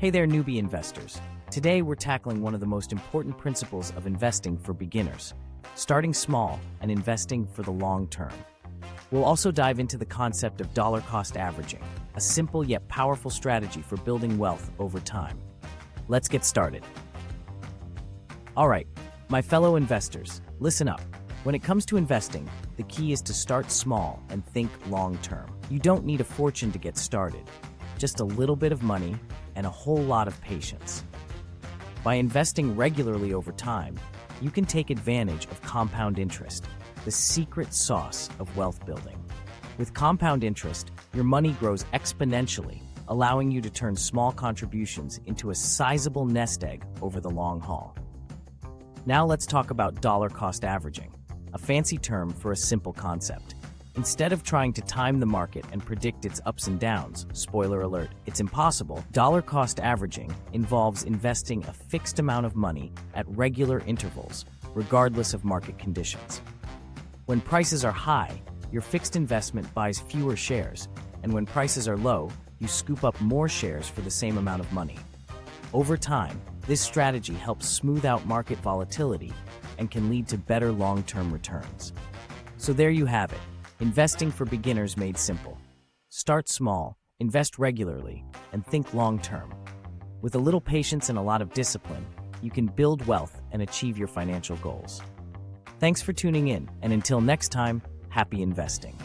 Hey there, newbie investors. Today we're tackling one of the most important principles of investing for beginners, starting small and investing for the long term. We'll also dive into the concept of dollar cost averaging, a simple yet powerful strategy for building wealth over time. Let's get started. All right, my fellow investors, listen up. When it comes to investing, the key is to start small and think long term. You don't need a fortune to get started, just a little bit of money and a whole lot of patience. By investing regularly over time, you can take advantage of compound interest, the secret sauce of wealth building. With compound interest, your money grows exponentially, allowing you to turn small contributions into a sizable nest egg over the long haul. Now let's talk about dollar cost averaging, a fancy term for a simple concept. Instead of trying to time the market and predict its ups and downs, spoiler alert, it's impossible, dollar cost averaging involves investing a fixed amount of money at regular intervals, regardless of market conditions. When prices are high, your fixed investment buys fewer shares, and when prices are low, you scoop up more shares for the same amount of money. Over time, this strategy helps smooth out market volatility and can lead to better long-term returns. So there you have it. Investing for beginners made simple. Start small, invest regularly, and think long-term. With a little patience and a lot of discipline, you can build wealth and achieve your financial goals. Thanks for tuning in, and until next time, happy investing.